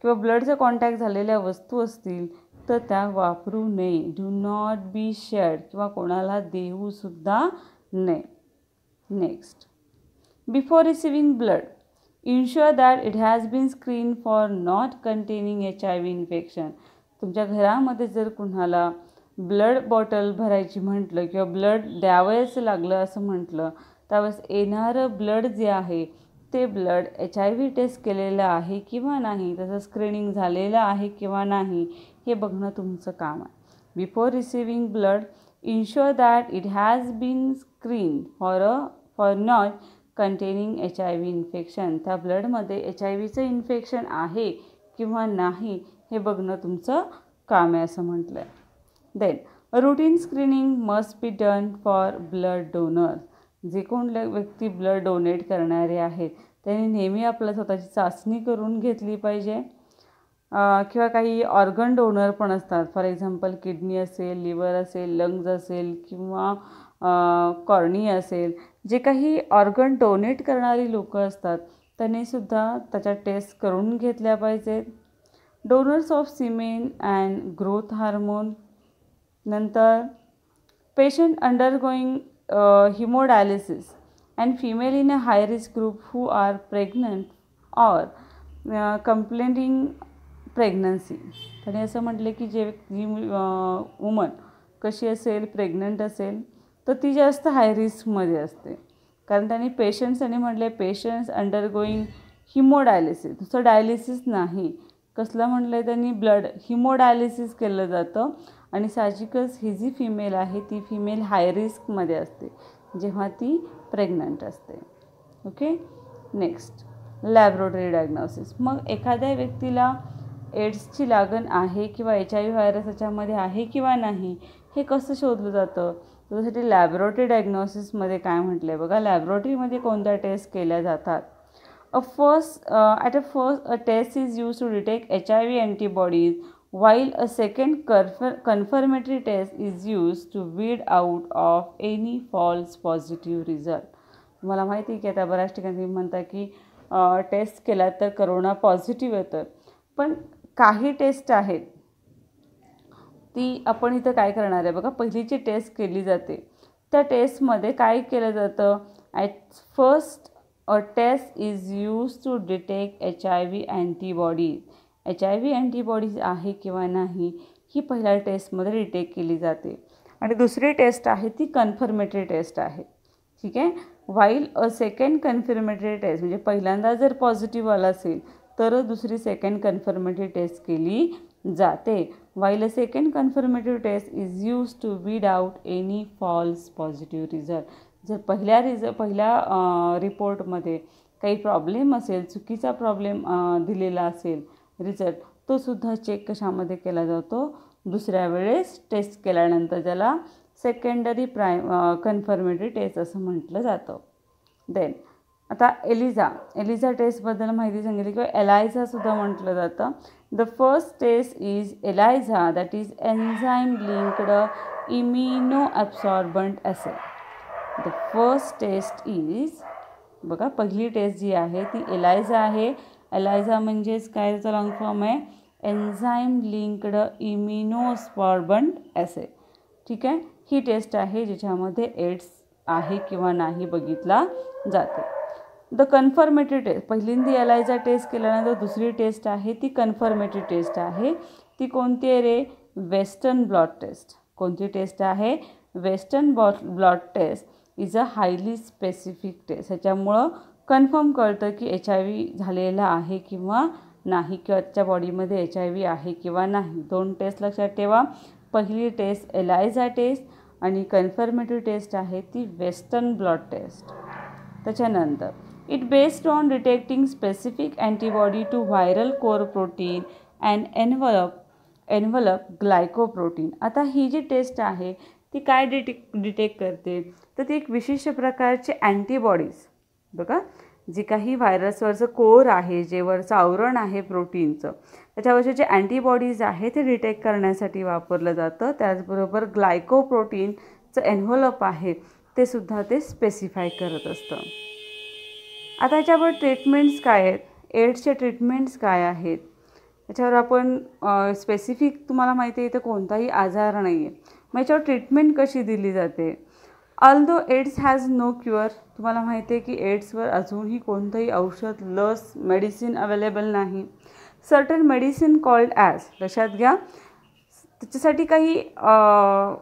Speaker 1: किंवा ब्लडचा कॉन्टॅक्ट झालेल्या वस्तू असतील तर त्या वापरू नये. डू नॉट बी शेअर्ड किंवा कोणाला देऊसुद्धा नाही. Next, before receiving blood, ensure that it has been screened for not containing HIV infection. तुमच्या घरामध्ये जर कुणाला ब्लड बॉटल भरायची म्हटलं किंवा ब्लड द्यावयाचं लागलं असं म्हटलं, त्यावेळेस येणारं ब्लड जे आहे ते ब्लड HIV टेस्ट केलेलं आहे किंवा नाही, त्याचं स्क्रीनिंग झालेलं आहे किंवा नाही हे बघणं तुमचं काम आहे. Before receiving blood, ensure that it has been screen for not containing HIV infection. त्या ब्लडमध्ये HIVचं इन्फेक्शन आहे किंवा नाही हे बघणं तुमचं काम आहे असं म्हटलं आहे. Then, routine screening must be done for blood donor. जे कोण व्यक्ती ब्लड डोनेट करणारे आहेत त्यांनी नेहमी आपल्या स्वतःची चाचणी करून घेतली पाहिजे. किंवा काही ऑर्गन डोनर पण असतात, फॉर एक्झाम्पल किडनी असेल, लिव्हर असेल, लंग्ज असेल किंवा कॉर्नी असेल, जे काही ऑर्गन डोनेट करणारी लोक असतात त्यांनीसुद्धा त्याच्या टेस्ट करून घेतल्या पाहिजेत. Donors of semen and growth hormone. नंतर patient undergoing haemodialysis and female in a high risk group who are pregnant or complaining pregnancy. त्याने असं म्हटलं की जी वुमन कशी असेल, प्रेग्नंट असेल तर ती जास्त हाय रिस्कमध्ये असते. कारण त्यांनी पेशंट्स म्हटले पेशंट्स अंडरगोईंग हिमोडायलिसिस. नुसतं डायलिसिस नाही, कसलं म्हटलं आहे त्यांनी, ब्लड हिमोडायलिसिस केलं जातं. आणि साहजिकच ही जी फिमेल आहे ती फिमेल हाय रिस्कमध्ये असते जेव्हा ती प्रेग्नंट असते. ओके. Next, laboratory diagnosis. मग एखाद्या व्यक्तीला एड्सची लागण आहे किंवा HIV व्हायरस याच्यामध्ये आहे किंवा नाही हे कसं शोधलं जातं, त्यासाठी लॅबोरेटरी डायग्नोसिसमध्ये काय म्हटलं आहे बघा. लॅबोरेटरीमध्ये कोणत्या टेस्ट केल्या जातात. At a first a test is used to detect HIV antibodies, while a second confirmatory test is used to weed out of any false positive result. मला माहिती आहे की आता बऱ्याच ठिकाणी म्हणता की टेस्ट केला तर करोना पॉझिटिव्ह येतं, पण काही टेस्ट आहेत ती आपण इथं काय करणार आहे बघा. पहिलीची टेस्ट केली जाते त्या टेस्टमध्ये काय केलं जातं, at first a test is use to detect HIV antibodies. HIV antibodies आहे किंवा नाही ही पहिल्या टेस्टमध्ये डिटेक्ट केली जाते. आणि दुसरी टेस्ट आहे ती कन्फर्मेटरी टेस्ट आहे. ठीक आहे. While a second confirmatory test म्हणजे पहिल्यांदा जर पॉझिटिव्ह आला असेल तर दुसरी सेकंड कन्फर्मेटरी टेस्ट केली जाते. While a second confirmative test is use to weed out any false positive result. जर पहिल्या रिपोर्टमध्ये काही प्रॉब्लेम असेल, चुकीचा प्रॉब्लेम दिलेला असेल रिझल्ट, तो सुद्धा चेक कशामध्ये केला जातो, दुसऱ्या वेळेस टेस्ट केल्यानंतर, ज्याला सेकंडरी कन्फर्मेटरी टेस्ट असं म्हटलं जातं. देन आता एलिझा टेस्टबद्दल माहिती सांगितली किंवा एलायझासुद्धा म्हटलं जातं. The first test is ELISA, that is enzyme linked immuno absorbent assay. The first test is बघा, पहिली टेस्ट जी आहे ती एलायझा आहे. एलायझा म्हणजेच काय, त्याचा लॉंग फॉर्म आहे एन्झाईम लिंक्ड इम्युनोस्पॉर्बंट ॲसे. ठीक आहे. ही टेस्ट आहे ज्याच्यामध्ये एड्स आहे किंवा नाही बघितला जाते. द कन्फर्मेटरी टेस्ट, पहिल्यांदा एलायझा टेस्ट केल्यानंतर दुसरी टेस्ट आहे ती कन्फर्मेटरी टेस्ट आहे. ती कोणती आहे रे, वेस्टर्न ब्लॉट टेस्ट. कोणती टेस्ट आहे, western blood test is a highly specific test. ह्याच्यामुळं कन्फर्म कळतं की HIV झालेला आहे किंवा नाही, किंवा त्याच्या बॉडीमध्ये HIV आहे किंवा नाही. 2 टेस्ट लक्षात ठेवा. पहिली टेस्ट एलायझा टेस्ट आणि कन्फर्मेटिव्ह टेस्ट आहे ती वेस्टर्न ब्लड टेस्ट. त्याच्यानंतर it based on detecting specific antibody to viral core protein and envelope glycoprotein. आता ही जी टेस्ट आहे ती काय डिटेक्ट करते, तर ती एक विशिष्ट प्रकारचे अँटीबॉडीज, बघा जे काही व्हायरसवरचं कोर आहे, जे वरचं आवरण आहे प्रोटीनचं, त्याच्यावरचे जे अँटीबॉडीज आहे ते डिटेक्ट करण्यासाठी वापरलं जातं. त्याचबरोबर ग्लायकोप्रोटीनचं एन्व्हलप आहे ते सुद्धा ते स्पेसिफाय करत असतं. आता याच्यावर ट्रीटमेंट्स काय आहेत, एड्सचे ट्रीटमेंट्स काय आहेत, याच्यावर आपण स्पेसिफिक तुम्हाला माहिती आहे इथं कोणताही आजार नाही आहे, मग याच्यावर ट्रीटमेंट कशी दिली जाते. Although AIDS has no cure, तुम्हाला माहिती आहे की एड्सवर अजूनही कोणतंही औषध, लस, मेडिसिन अवेलेबल नाही. सर्टन मेडिसिन कॉल्ड ॲज, लक्षात घ्या त्याच्यासाठी काही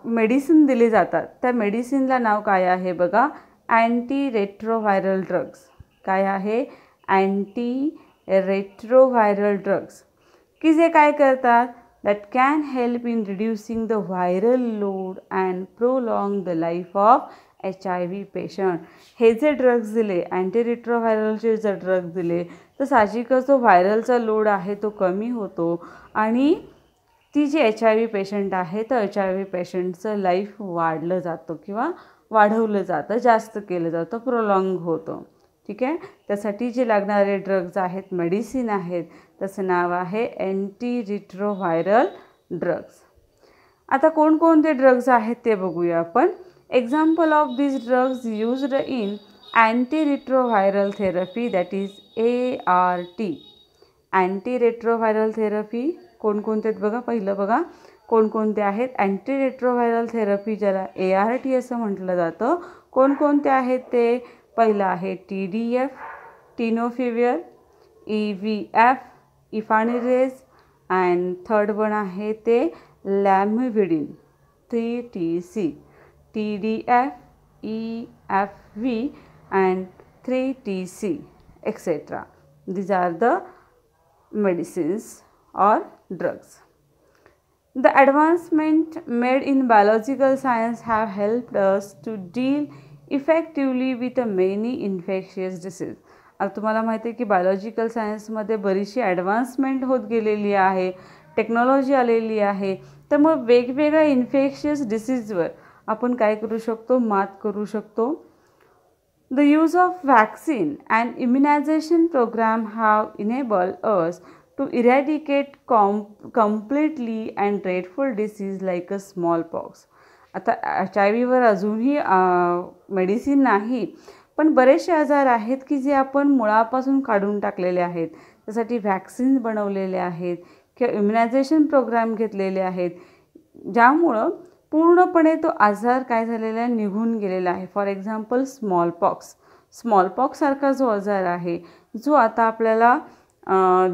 Speaker 1: मेडिसिन दिली जातात, त्या मेडिसिनला नाव काय आहे बघा, अँटी रेट्रोव्हायरल ड्रग्स. काय आहे, अँटी रेट्रोव्हायरल ड्रग्स, की जे काय करतात, that can help in reducing the viral load and prolong the life of HIV patient. हे जे ड्रग्ज दिले, अँटीरिट्रोव्हायरलचे जर ड्रग्ज दिले तर साहजिकच जो व्हायरलचा लोड आहे तो कमी होतो आणि ती जी HIV पेशंट आहे तर HIV पेशंटचं लाईफ वाढलं जातं किंवा वाढवलं जातं, जास्त केलं जातं, प्रोलॉंग होतं. ठीक आहे, त्यासाठी जे लागणारे ड्रग्ज आहेत, मेडिसिन आहेत, त्याचं नाव आहे अँटी रिट्रोव्हायरल ड्रग्ज. आता कोणकोणते ड्रग्ज आहेत ते बघूया आपण. Example of this drugs used in anti retroviral therapy, that is ART. Anti retroviral therapy कोणकोणते आहेत बघा, पहिलं बघा कोणकोणते आहेत. अँटी रेट्रोव्हायरल थेरपी ज्याला ART असं म्हटलं जातं, कोणकोणते आहेत ते, पहिलं आहे TDF, tenofovir, EVF, efavirenz, and third one आहे ते लॅमिव्हिडिन 3TC. TDF, EFV and 3TC etc. These are the medicines or drugs. The advancement made in biological science have helped us to deal effectively with many infectious diseases. आता तुम्हाला माहिती आहे की biological सायन्समध्ये बरीचशी advancement होत गेलेली आहे, टेक्नॉलॉजी आलेली आहे, तर मग वेगवेगळ्या इन्फेक्शियस डिसीजवर आपण काय करू शकतो, मात करू शकतो. The use of vaccine and immunisation programme have enabled us to eradicate completely and dreadful disease like a smallpox. आता HIV अजूनही मेडिसिन नाही, पण बरेचसे आजार आहेत की जे आपण मुळापासून काढून टाकलेले आहेत. त्यासाठी व्हॅक्सिन्स बनवलेले आहेत किंवा इम्युनायझेशन प्रोग्राम घेतलेले आहेत, ज्यामुळं पूर्णपणे तो आजार काय झालेला आहे, निघून गेलेला आहे. फॉर एक्झाम्पल स्मॉलपॉक्ससारखा जो आजार आहे, जो आता आपल्याला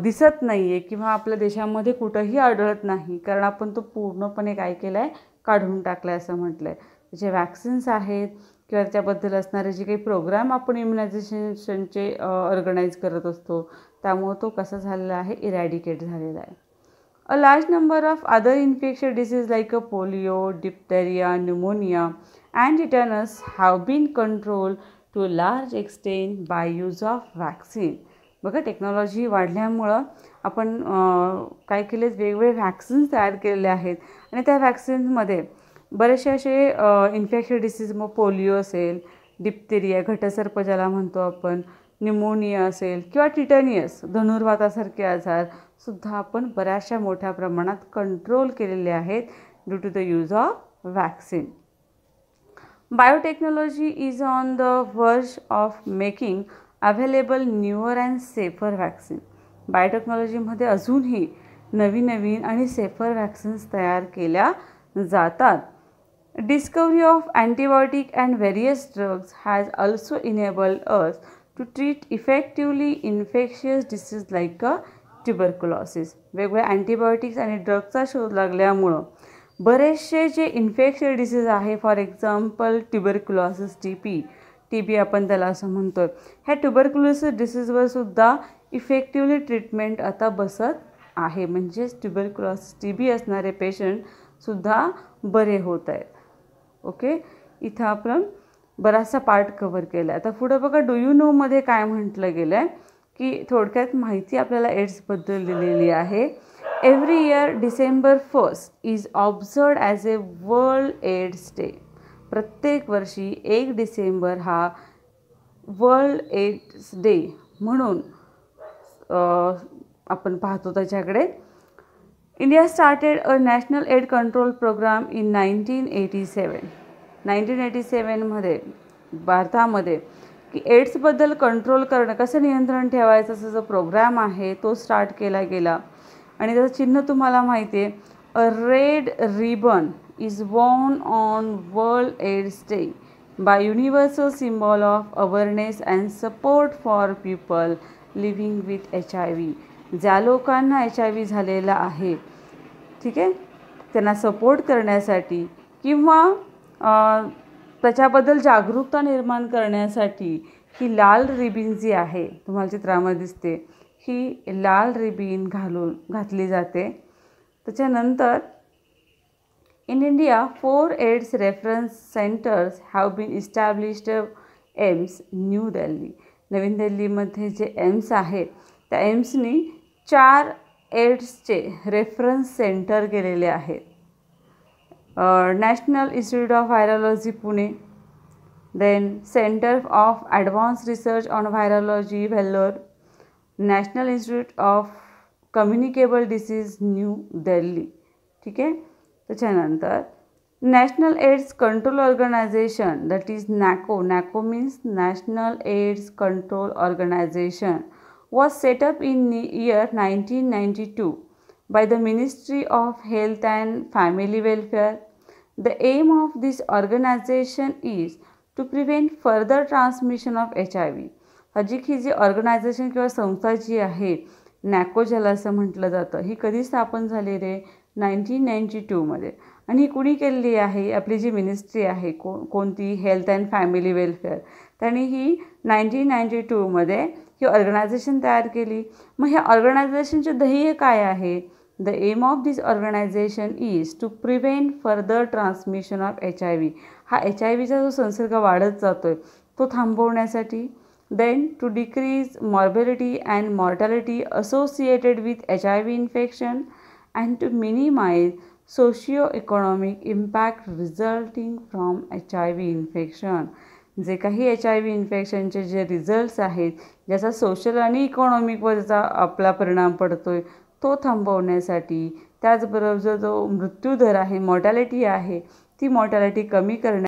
Speaker 1: दिसत नाही आहे किंवा आपल्या देशामध्ये कुठंही आढळत नाही, कारण आपण तो पूर्णपणे काय केला आहे, काढून टाकला आहे असं म्हटलं आहे. त्याचे वॅक्सिन्स आहेत किंवा त्याच्याबद्दल असणारे जे काही प्रोग्राम आपण इम्युनायझेशनचे ऑर्गनाईज करत असतो, त्यामुळे तो कसा झालेला आहे, इरॅडिकेट झालेला आहे. A large number of other infectious disease like a polio, diphtheria, pneumonia and tetanus have been control to large extent by use of vaccine. बघा टेक्नॉलॉजी वाढल्यामुळं आपण काय केले, वेगवेगळे व्हॅक्सिन्स तयार केलेले आहेत आणि त्या व्हॅक्सिन्समध्ये बरेचसे असे इन्फेक्शियस डिसीज, मग पोलिओ असेल, डिप्थेरिया घटसर्प ज्याला म्हणतो आपण, न्यूमोनिया असेल किंवा टिटॅनियस धनुर्वातासारखे आजारसुद्धा आपण बऱ्याचशा मोठ्या प्रमाणात कंट्रोल केलेले आहेत due to the use of vaccine. Biotechnology is on the verge of making available newer and safer vaccine. बायोटेक्नॉलॉजीमध्ये अजूनही नवीन आणि सेफर वॅक्सिन्स तयार केल्या जातात. Discovery of antibiotic and various drugs has also enabled us to treat effectively infectious diseases like tuberculosis. वेगवेगळ्या antibiotics आणि ड्रग्सचा शोध लागल्यामुळं बरेचसे जे इन्फेक्शियस डिसीज आहे, फॉर एक्झाम्पल ट्युबरक्युलोसिस, टी बी आपण त्याला असं म्हणतो, ह्या ट्युबरक्युलोसिस डिसीजवर सुद्धा इफेक्टिवली ट्रीटमेंट आता बसत आहे. म्हणजेच ट्युबरक्युलोसिस टी असणारे पेशंटसुद्धा बरे होत आहेत. ओके, इथं आपण बराचसा पार्ट कव्हर केला आहे. आता पुढं बघा, डू यू नोमध्ये काय म्हटलं गेलं आहे की थोडक्यात माहिती आपल्याला एड्सबद्दल दिलेली आहे. Every year December 1st is observed as a world AIDS day. प्रत्येक वर्षी 1 डिसेंबर हा वर्ल्ड एड्स डे म्हणून आपण पाहतो त्याच्याकडे. India started a national aid control programme in 1987. 1987मध्ये भारतामध्ये की एड्सबद्दल कंट्रोल करणं, कसं नियंत्रण ठेवायचं असा जो प्रोग्राम आहे तो स्टार्ट केला गेला. आणि त्याचं चिन्ह तुम्हाला माहिती आहे, a red ribbon is worn on World AIDS Day by universal symbol of awareness and support for people living with HIV. ज्या लोकांना HIV झालेला आहे, ठीक आहे, त्यांना सपोर्ट करण्यासाठी किंवा त्याच्याबद्दल जागरूकता निर्माण करण्यासाठी ही लाल रिबीन जी आहे, तुम्हाला चित्रामध्ये दिसते, ही लाल रिबीन घातली जाते. त्याच्यानंतर in India 4 AIDS reference centres have been established AIIMS, New Delhi. नवीन दिल्लीमध्ये जे एम्स आहेत त्या एम्सनी 4 एड्सचे रेफरन्स सेंटर केलेले आहेत. National institute of virology Pune, then centre of advance research on virology Vellore, national institute of communicable disease new Delhi. ठीक आहे. त्याच्यानंतर national AIDS control organisation, that is NACO. NACO means national AIDS control organisation was set up in year 1992 by the Ministry of Health and Family Welfare. The aim of this organization is to prevent further transmission of HIV. ही जी organisation किंवा संस्था जी आहे, NACO ज्याला असं म्हटलं जातं, ही कधी स्थापन झाली रे? 1992मध्ये. आणि ही कुणी केलेली आहे? आपली जी मिनिस्ट्री आहे, कोणती? Health and family welfare. त्यांनी ही 1992मध्ये ही ऑर्गनायझेशन तयार केली. मग ह्या ऑर्गनायझेशनचे ध्येय काय आहे? The aim of this organisation is to prevent further transmission of HIV. हा HIVचा जो संसर्ग वाढत जातो आहे तो थांबवण्यासाठी. Then to decrease morbidity and mortality associated with HIV infection and to minimise socio economic impact resulting from HIV infection. जे काही HIV इन्फेक्शनचे जे रिझल्ट्स आहेत, ज्याचा सोशल आणि इकॉनॉमिकवर ज्याचा आपला परिणाम पडतो आहे तो थांबवण्यासाठी, त्याचबरोबर जो मृत्यूदर आहे, मॉर्टॅलिटी आहे, ती मॉर्टॅलिटी कमी करण्यासाठी